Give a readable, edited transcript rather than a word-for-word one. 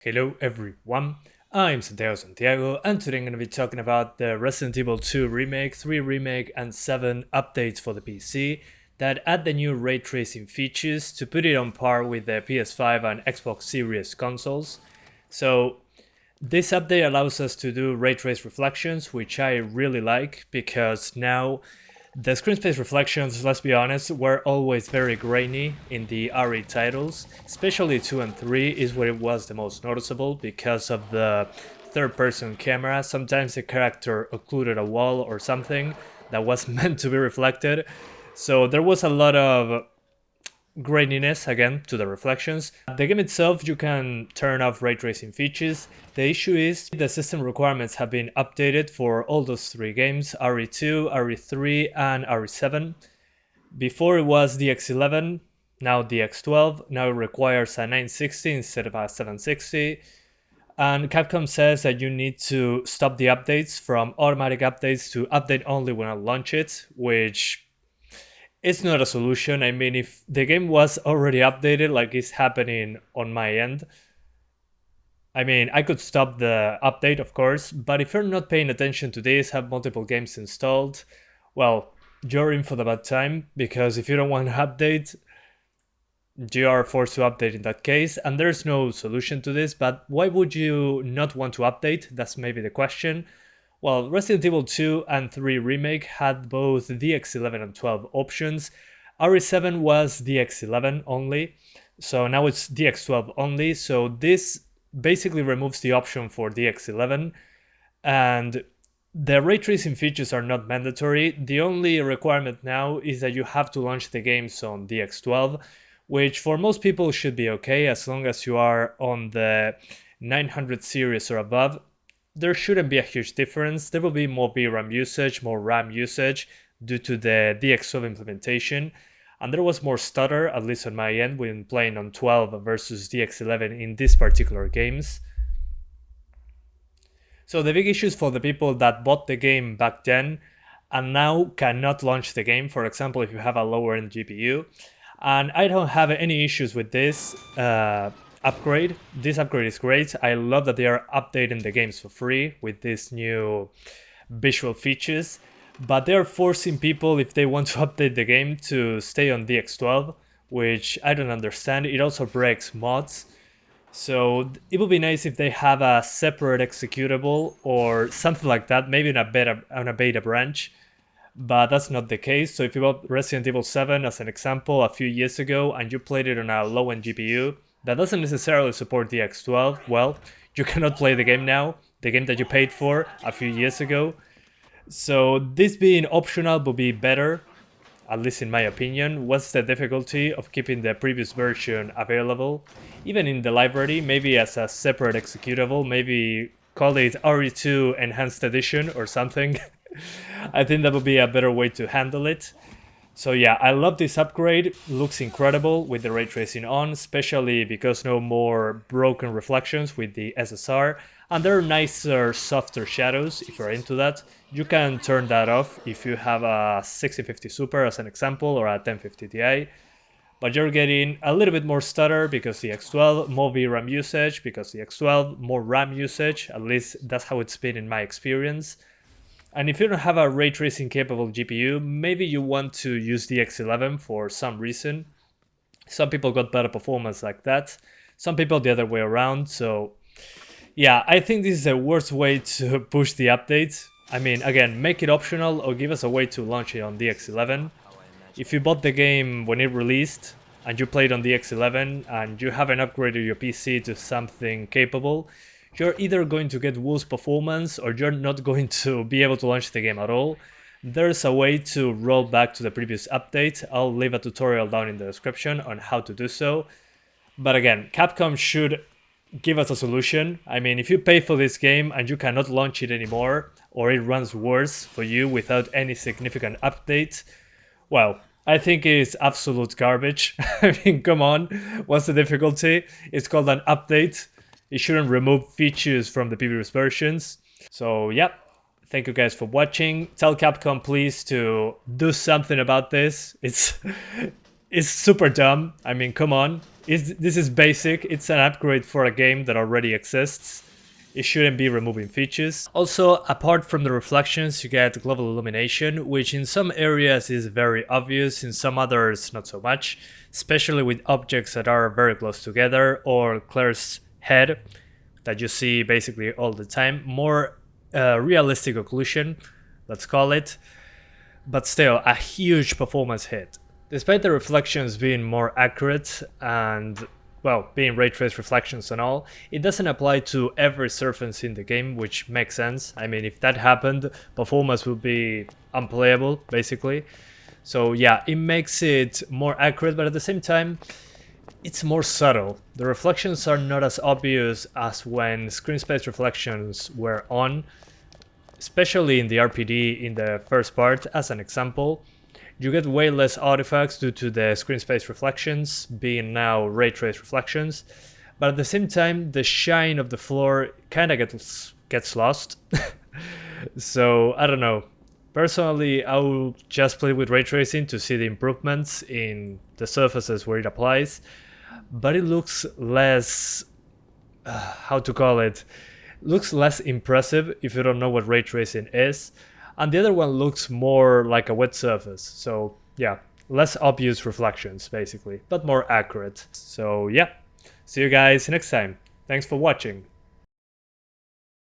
Hello everyone, I'm Santiago and today I'm going to be talking about the Resident Evil 2 Remake, 3 Remake and 7 updates for the PC that add the new ray tracing features to put it on par with the PS5 and Xbox Series consoles. So this update allows us to do ray trace reflections, which I really like because now the screen space reflections, let's be honest, were always very grainy in the RE titles. Especially 2 and 3 is where it was the most noticeable because of the third-person camera. Sometimes the character occluded a wall or something that was meant to be reflected. So there was a lot of graininess again to the reflections. The game itself, you can turn off ray tracing features. The issue is the system requirements have been updated for all those three games, RE2, RE3 and RE7. Before it was DX11, now DX12, now it requires a 960 instead of a 760. And Capcom says that you need to stop the updates from automatic updates to update only when I launch it, which it's not a solution. I mean, if the game was already updated like it's happening on my end, I mean, I could stop the update, of course, but if you're not paying attention to this, have multiple games installed, well, you're in for the bad time, because if you don't want to update, you are forced to update in that case, and there's no solution to this. But why would you not want to update? That's maybe the question. Well, Resident Evil 2 and 3 Remake had both DX11 and 12 options. RE7 was DX11 only, so now it's DX12 only. So this basically removes the option for DX11, and the ray tracing features are not mandatory. The only requirement now is that you have to launch the games on DX12, which for most people should be okay as long as you are on the 900 series or above. There shouldn't be a huge difference. There will be more VRAM usage, more RAM usage due to the DX12 implementation. And there was more stutter, at least on my end, when playing on 12 versus DX11 in these particular games. So the big issues for the people that bought the game back then and now cannot launch the game, for example, if you have a lower end GPU. And I don't have any issues with this upgrade. This upgrade is great. I love that they are updating the games for free with these new visual features, but they're forcing people, if they want to update the game, to stay on DX12, which I don't understand. It also breaks mods. So it would be nice if they have a separate executable or something like that, maybe on a beta branch, but that's not the case. So if you bought Resident Evil 7 as an example a few years ago and you played it on a low-end GPU, that doesn't necessarily support DX12, well, you cannot play the game now, the game that you paid for a few years ago. So this being optional would be better, at least in my opinion. What's the difficulty of keeping the previous version available? Even in the library, maybe as a separate executable, maybe call it RE2 Enhanced Edition or something. I think that would be a better way to handle it. So yeah, I love this upgrade. Looks incredible with the ray tracing on, especially because no more broken reflections with the SSR. And there are nicer, softer shadows if you're into that. You can turn that off if you have a 1650 Super as an example or a 1050 Ti. But you're getting a little bit more stutter because the X12, more VRAM usage because the X12, more RAM usage. At least that's how it's been in my experience. And if you don't have a ray tracing capable GPU, maybe you want to use the X11 for some reason. Some people got better performance like that. Some people the other way around. So yeah, I think this is the worst way to push the update. I mean, again, make it optional or give us a way to launch it on the X11. If you bought the game when it released and you played on the X11 and you haven't upgraded your PC to something capable, you're either going to get worse performance or you're not going to be able to launch the game at all. There's a way to roll back to the previous update. I'll leave a tutorial down in the description on how to do so. But again, Capcom should give us a solution. I mean, if you pay for this game and you cannot launch it anymore, or it runs worse for you without any significant update, well, I think it's absolute garbage. I mean, come on, what's the difficulty? It's called an update. It shouldn't remove features from the previous versions. So yeah, thank you guys for watching. Tell Capcom please to do something about this. is super dumb. I mean, come on. This is basic. It's an upgrade for a game that already exists. It shouldn't be removing features. Also, apart from the reflections, you get global illumination, which in some areas is very obvious, in some others not so much, especially with objects that are very close together, or Claire's head that you see basically all the time. More realistic occlusion, let's call it, but still a huge performance hit. Despite the reflections being more accurate and, well, being ray trace reflections and all, it doesn't apply to every surface in the game, which makes sense. I mean, if that happened, performance would be unplayable, basically. So yeah, it makes it more accurate, but at the same time, it's more subtle. The reflections are not as obvious as when screen space reflections were on, especially in the RPD in the first part, as an example. You get way less artifacts due to the screen space reflections being now ray trace reflections, but at the same time the shine of the floor kinda gets lost. So I don't know. Personally, I will just play with ray tracing to see the improvements in the surfaces where it applies, but it looks less, how to call it, looks less impressive if you don't know what ray tracing is. And the other one looks more like a wet surface. So yeah, less obvious reflections basically, but more accurate. So yeah, see you guys next time. Thanks for watching.